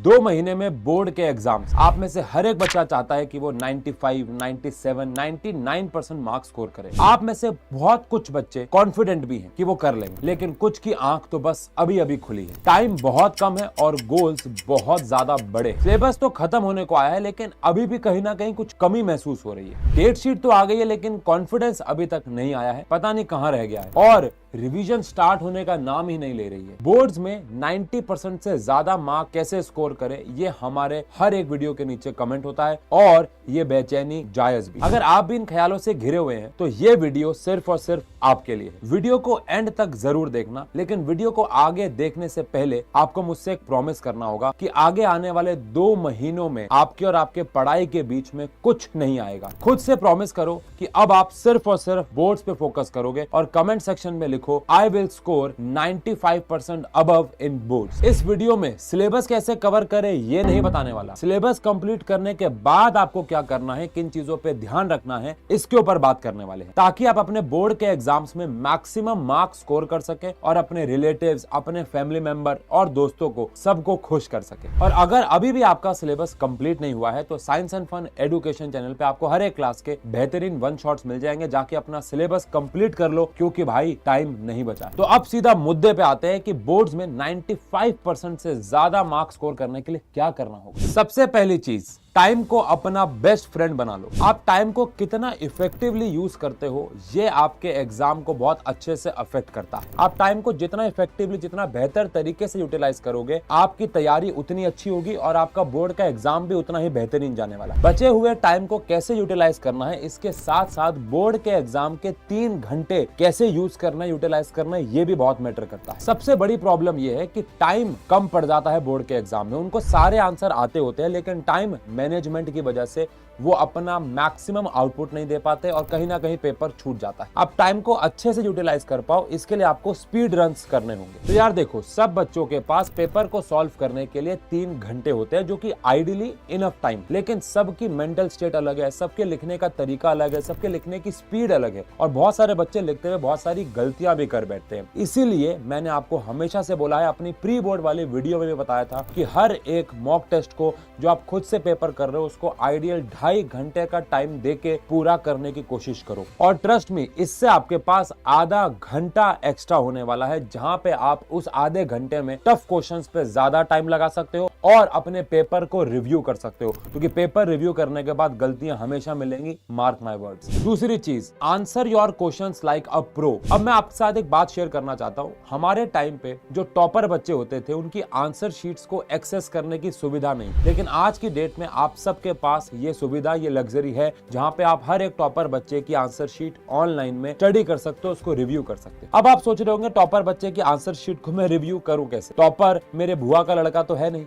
2 महीने में बोर्ड के एग्जाम्स। आप में से हर एक बच्चा चाहता है कि वो 95, 97, 99% मार्क्स स्कोर करे। आप में से बहुत कुछ बच्चे कॉन्फिडेंट भी हैं कि वो कर लेंगे, लेकिन कुछ की आंख तो बस अभी अभी खुली है। टाइम बहुत कम है और गोल्स बहुत ज्यादा बड़े। सिलेबस तो खत्म होने को आया है, लेकिन अभी भी कहीं ना कहीं कुछ कमी महसूस हो रही है। डेट शीट तो आ गई है, लेकिन कॉन्फिडेंस अभी तक नहीं आया है। पता नहीं कहां रह गया है और रिवीजन स्टार्ट होने का नाम ही नहीं ले रही है। बोर्ड्स में 90% से ज्यादा मार्क कैसे स्कोर करें, ये हमारे हर एक वीडियो के नीचे कमेंट होता है और ये बेचैनी जायज भी। अगर आप भी इन ख्यालों से घिरे हुए हैं तो ये वीडियो सिर्फ और सिर्फ आपके लिए है। वीडियो को एंड तक जरूर देखना, लेकिन वीडियो को आगे देखने से पहले आपको मुझसे एक प्रॉमिस करना होगा कि आगे आने वाले 2 महीनों में आपके और आपके पढ़ाई के बीच में कुछ नहीं आएगा। खुद से प्रॉमिस करो कि अब आप सिर्फ और सिर्फ बोर्ड्स पे फोकस करोगे और कमेंट सेक्शन में लिखो I will score 95% above in boards. इस वीडियो में सिलेबस कैसे कवर करें ये नहीं बताने वाला। सिलेबस कंप्लीट करने के बाद आपको क्या करना है, किन चीजों पे ध्यान रखना है, इसके ऊपर बात करने वाले हैं, ताकि आप अपने बोर्ड के एग्जाम्स में मैक्सिमम मार्क्स स्कोर कर सके और अपने रिलेटिव्स, अपने फैमिली मेंबर और दोस्तों को सबको खुश कर सके। और अगर अभी भी आपका सिलेबस कंप्लीट नहीं हुआ है तो science and fun education channel पे आपको हर एक क्लास के बेहतरीन 1 शॉट्स मिल जाएंगे। जाके अपना सिलेबस कंप्लीट कर लो, क्योंकि भाई टाइम नहीं बचा। तो अब सीधा मुद्दे पे आते हैं कि बोर्ड्स में 95% से ज्यादा मार्क्स स्कोर करने के लिए क्या करना होगा। सबसे पहली चीज, टाइम को अपना बेस्ट फ्रेंड बना लो। आप टाइम को कितना इफेक्टिवली यूज करते हो ये आपके एग्जाम को बहुत अच्छे से अफेक्ट करता है। आप टाइम को जितना इफेक्टिवली, जितना बेहतर तरीके से यूटिलाइज करोगे, आपकी तैयारी उतनी अच्छी होगी और आपका बोर्ड का एग्जाम भी उतना ही बेहतरीन जाने वाला है। बचे हुए टाइम को कैसे यूटिलाइज करना है, इसके साथ साथ बोर्ड के एग्जाम के 3 घंटे कैसे यूज करना है, यूटिलाइज करना है, ये भी बहुत मैटर करता है। सबसे बड़ी प्रॉब्लम यह है कि टाइम कम पड़ जाता है बोर्ड के एग्जाम में। उनको सारे आंसर आते होते हैं, लेकिन टाइम मैनेजमेंट की वजह से वो अपना मैक्सिमम आउटपुट नहीं दे पाते और कहीं ना कहीं पेपर छूट जाता है। आप टाइम को अच्छे से यूटिलाइज कर पाओ, इसके लिए आपको स्पीड रन्स करने होंगे। तो यार देखो, सब बच्चों के पास पेपर को सॉल्व करने के लिए 3 घंटे होते हैं, जो कि आइडियली इनफ टाइम, लेकिन सबकी मेंटल स्टेट अलग है, सबके लिखने का तरीका अलग है, सबके लिखने की स्पीड अलग है और बहुत सारे बच्चे लिखते हुए बहुत सारी गलतियां भी कर बैठते हैं। इसीलिए मैंने आपको हमेशा से बोला है, अपनी प्री बोर्ड वाली वीडियो में भी बताया था कि हर एक मॉक टेस्ट को जो आप खुद से पेपर कर रहे हो उसको आइडियल 2.5 घंटे का टाइम देके पूरा करने की कोशिश करो। और ट्रस्ट मी, इससे आपके पास आधा घंटा एक्स्ट्रा होने वाला है, जहां पे आप उस आधे घंटे में टफ क्वेश्चंस पे ज्यादा टाइम लगा सकते हो और अपने पेपर को रिव्यू कर सकते हो, क्योंकि पेपर रिव्यू करने के बाद गलतियां हमेशा मिलेंगी, मार्क माय वर्ड्स। दूसरी चीज, answer your questions like a pro. अब मैं आपके साथ एक बात शेयर करना चाहता हूं। हमारे टाइम पे जो टॉपर बच्चे होते थे, उनकी आंसर शीट्स को एक्सेस करने की सुविधा नहीं, लेकिन आज की डेट में आप सबके पास ये सुविधा, ये लग्जरी है, जहां पे आप हर एक टॉपर बच्चे की आंसर शीट ऑनलाइन में स्टडी कर सकते हो, उसको रिव्यू कर सकते हो। अब आप सोच रहे होंगे, टॉपर बच्चे की आंसर शीट को मैं रिव्यू करूं कैसे? टॉपर मेरे बुआ का लड़का तो है नहीं।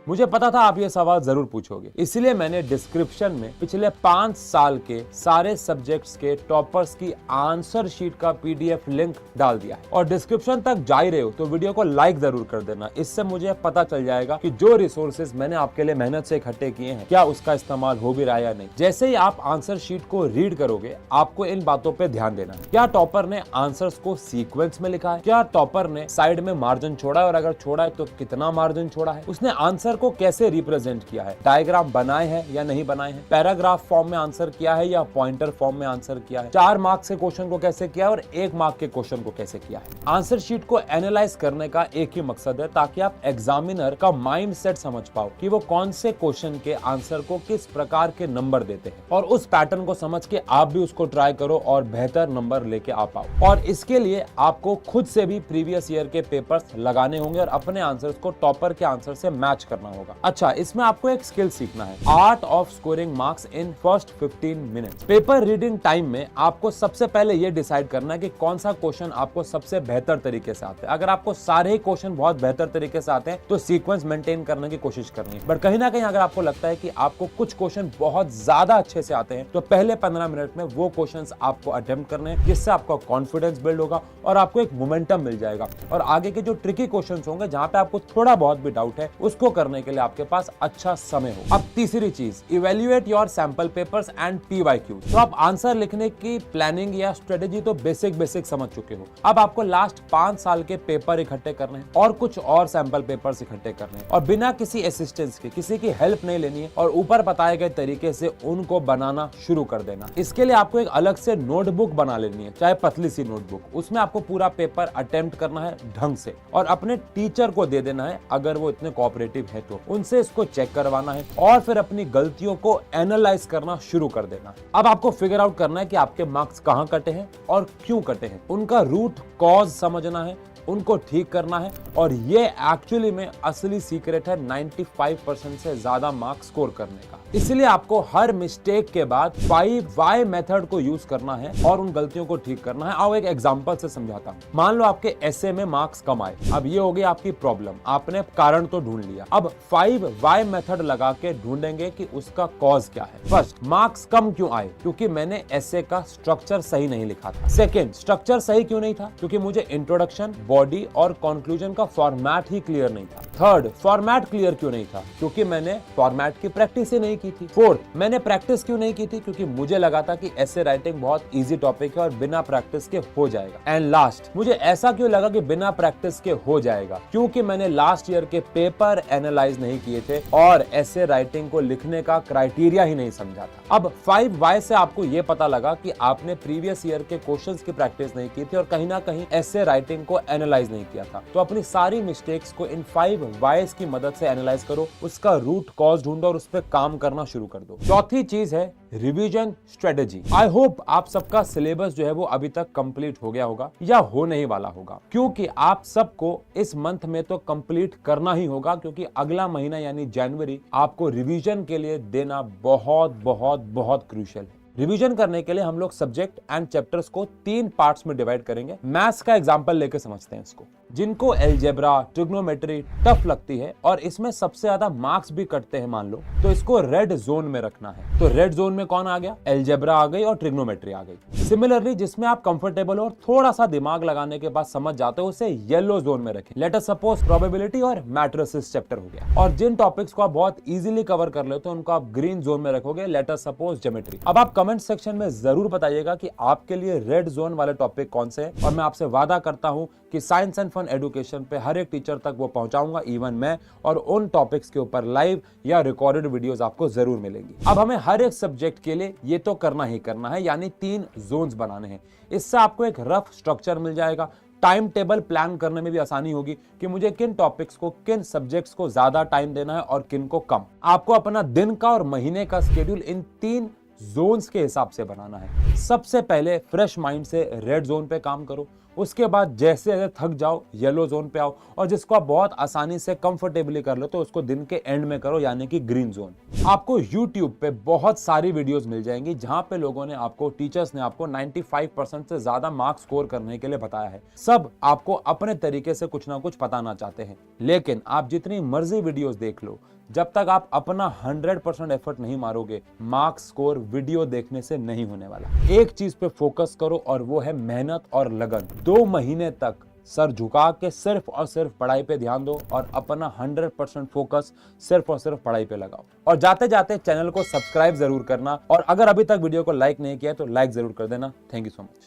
मुझे पता था आप ये सवाल जरूर पूछोगे, इसलिए मैंने डिस्क्रिप्शन में पिछले 5 साल के सारे सब्जेक्ट्स के टॉपर्स की आंसर शीट का PDF लिंक डाल दिया है। और डिस्क्रिप्शन तक जा ही रहे हो तो वीडियो को लाइक जरूर कर देना, इससे मुझे पता चल जाएगा कि जो रिसोर्सेज मैंने आपके लिए मेहनत से इकट्ठे किए हैं, क्या उसका इस्तेमाल हो भी रहा है या नहीं। जैसे ही आप आंसर शीट को रीड करोगे, आपको इन बातों पर ध्यान देना है। क्या टॉपर ने आंसर्स को सीक्वेंस में लिखा है? क्या टॉपर ने साइड में मार्जिन छोड़ा है, और अगर छोड़ा है तो कितना मार्जिन छोड़ा है? उसने आंसर को कैसे रिप्रेजेंट किया है? डायग्राम बनाए हैं या नहीं बनाए हैं? पैराग्राफ फॉर्म में आंसर किया है या पॉइंटर फॉर्म में आंसर किया है? 4 मार्क्स के क्वेश्चन को कैसे किया है और 1 मार्क के क्वेश्चन को कैसे किया है? आंसर शीट को एनालाइज करने का एक ही मकसद है, ताकि आप एग्जामिनर का माइंड सेट समझ पाओ कि वो कौन से क्वेश्चन के आंसर को किस प्रकार के नंबर देते हैं, और उस पैटर्न को समझ के आप भी उसको ट्राई करो और बेहतर नंबर लेके आ पाओ। और इसके लिए आपको खुद से भी प्रीवियस ईयर के पेपर्स लगाने होंगे और अपने आंसर्स को टॉपर के आंसर से मैच करना होगा। अच्छा, इसमें आपको एक स्किल सीखना है, art of scoring marks in first 15 minutes. Paper reading time में आपको सबसे पहले ये डिसाइड करना है कि कौन सा क्वेश्चन आपको सबसे बेहतर तरीके से आता है। अगर आपको सारे ही क्वेश्चन बहुत बेहतर तरीके से आते हैं तो सीक्वेंस मेंटेन करने की कोशिश करनी है। बट कहीं ना कहीं अगर आपको लगता है कि आपको कुछ क्वेश्चन बहुत ज्यादा अच्छे से आते हैं, तो पहले 15 मिनट में वो क्वेश्चन आपको अटेम्प्ट करने हैं, जिससे आपका कॉन्फिडेंस बिल्ड होगा और आपको एक मोमेंटम मिल जाएगा। और आगे के जो ट्रिकी क्वेश्चन होंगे, जहां पे आपको थोड़ा बहुत भी डाउट है, उसको करने करने के लिए आपके पास अच्छा समय हो। अब तीसरी चीज, evaluate your sample papers and PYQs। तो आप आंसर लिखने की प्लानिंग या स्ट्रेटेजी तो बेसिक समझ चुके हो। अब आपको लास्ट 5 साल के पेपर इकट्ठे करने हैं और कुछ और सैंपल पेपर्स इकट्ठे करने हैं और बिना किसी असिस्टेंस के, किसी की हेल्प नहीं लेनी है और ऊपर बताए गए तरीके से उनको बनाना शुरू कर देना। इसके लिए आपको एक अलग से नोटबुक बना लेनी है, चाहे पतली सी नोटबुक। उसमें आपको पूरा पेपर अटेम्प्ट करना है ढंग से और अपने टीचर को दे देना है, अगर वो इतने कोऑपरेटिव है तो उनसे इसको चेक करवाना है और फिर अपनी गलतियों को एनालाइज करना शुरू कर देना। अब आपको फिगर आउट करना है कि आपके मार्क्स कहां कटे हैं और क्यों कटे हैं। उनका रूट कॉज समझना है, उनको ठीक करना है और ये एक्चुअली में असली सीक्रेट है 95% से ज्यादा मार्क्स स्कोर करने का। इसलिए आपको हर मिस्टेक के बाद 5 वाई मेथड को यूज करना है और उन गलतियों को ठीक करना है। आओ एक एग्जांपल से समझाता हूं। मान लो आपके एसे में मार्क्स कम आए। अब ये हो गई आपकी प्रॉब्लम, आपने कारण तो ढूंढ लिया। अब 5 वाई मेथड लगा के ढूंढेंगे कि उसका कॉज क्या है। फर्स्ट, मार्क्स कम क्यों आए? क्योंकि मैंने एसे का स्ट्रक्चर सही नहीं लिखा था। सेकेंड, स्ट्रक्चर सही क्यों नहीं था? क्योंकि मुझे इंट्रोडक्शन, बॉडी और कंक्लूजन का फॉर्मेट ही क्लियर नहीं था। थर्ड, फॉर्मेट क्लियर क्यों नहीं था? क्योंकि मैंने फॉर्मेट की प्रैक्टिस ही नहीं की थी। फोर्थ, मैंने प्रैक्टिस क्यों नहीं की थी? क्योंकि मुझे लगा था कि ऐसे राइटिंग बहुत इजी टॉपिक है और बिना प्रैक्टिस के हो जाएगा। एंड लास्ट, मुझे ऐसा क्यों लगा कि बिना प्रैक्टिस के हो जाएगा? क्योंकि मैंने लास्ट ईयर के पेपर एनालाइज नहीं किए थे और ऐसे राइटिंग को लिखने का क्राइटेरिया ही नहीं समझा था। अब 5 वाई से आपको यह पता लगा कि आपने प्रीवियस ईयर के क्वेश्चंस की प्रैक्टिस नहीं की थी और कहीं ना कहीं ऐसे राइटिंग को एनालाइज नहीं किया था। तो अपनी सारी मिस्टेक्स को इन 5 वाइज की मदद से एनालाइज करो, उसका रूट कॉज ढूंढो और उस पर काम करना शुरू कर दो। चौथी चीज है रिवीजन स्ट्रेटेजी। आई होप आप सबका सिलेबस जो है वो अभी तक कंप्लीट हो गया होगा या होने ही वाला होगा, क्योंकि आप सबको इस मंथ में तो कंप्लीट करना ही होगा, क्योंकि अगला महीना यानी जनवरी आपको रिवीजन के लिए देना बहुत बहुत बहुत क्रूशियल है। रिवीजन करने के लिए हम लोग सब्जेक्ट एंड चैप्टर्स को 3 पार्ट्स में डिवाइड करेंगे। मैथ्स का एग्जांपल लेके समझते हैं इसको। जिनको एलजेब्रा, ट्रिग्नोमेट्री टफ लगती है और इसमें सबसे ज्यादा मार्क्स भी कटते हैं मान लो, तो इसको रेड जोन में रखना है। तो रेड जोन में कौन आ गया? एलजेब्रा आ गई और ट्रिग्नोमेट्री आ गई। सिमिलरली जिसमें आप कंफर्टेबल और थोड़ा सा दिमाग लगाने के बाद समझ जाते हो, उसे येलो जोन में रखें। लेट अस सपोज प्रोबेबिलिटी और मैट्रिसेस चैप्टर हो गया। और जिन टॉपिक्स को आप बहुत इजीली कवर कर लेते हो उनको आप ग्रीन जोन में रखोगे। Let us suppose geometry. अब आप कमेंट सेक्शन में जरूर बताइएगा कि आपके लिए रेड जोन वाले टॉपिक कौन से हैं और मैं आपसे वादा करता हूं कि साइंस एंड फन एजुकेशन पे हर एक टीचर तक वो पहुंचाऊंगा, इवन मैं, और उन टॉपिक्स के ऊपर लाइव या रिकॉर्डेड वीडियोस आपको जरूर मिलेंगी। अब हमें हर एक सब्जेक्ट के लिए ये तो करना ही करना है, यानी 3 जोन्स बनाने हैं। इससे आपको एक रफ स्ट्रक्चर मिल जाएगा। टाइम टेबल प्लान करने में भी आसानी होगी कि मुझे किन टॉपिक्स को, किन सब्जेक्ट्स को ज्यादा टाइम देना है और किन को कम। आपको अपना दिन का और महीने का स्केड्यूल इन 3 जोन्स के हिसाब से बनाना है। सबसे पहले फ्रेश माइंड से रेड जोन पे काम करो। उसके बाद जैसे जैसे थक जाओ येलो जोन पे आओ, और जिसको आप बहुत आसानी से कंफर्टेबली कर लो तो उसको दिन के एंड में करो, यानी कि ग्रीन जोन। आपको YouTube पे बहुत सारी वीडियोस मिल जाएंगी जहां पे लोगों ने आपको, टीचर्स ने आपको 95% से ज्यादा मार्क्स स्कोर करने के लिए बताया है। सब आपको अपने तरीके से कुछ ना कुछ बताना चाहते हैं, लेकिन आप जितनी मर्जी वीडियोस देख लो, जब तक आप अपना 100% एफर्ट नहीं मारोगे, मार्क्स स्कोर वीडियो देखने से नहीं होने वाला। एक चीज पे फोकस करो और वो है मेहनत और लगन। 2 महीने तक सर झुका के सिर्फ और सिर्फ पढ़ाई पे ध्यान दो और अपना 100% फोकस सिर्फ और सिर्फ पढ़ाई पे लगाओ। और जाते जाते चैनल को सब्सक्राइब जरूर करना, और अगर अभी तक वीडियो को लाइक नहीं किया तो लाइक जरूर कर देना। Thank you so much.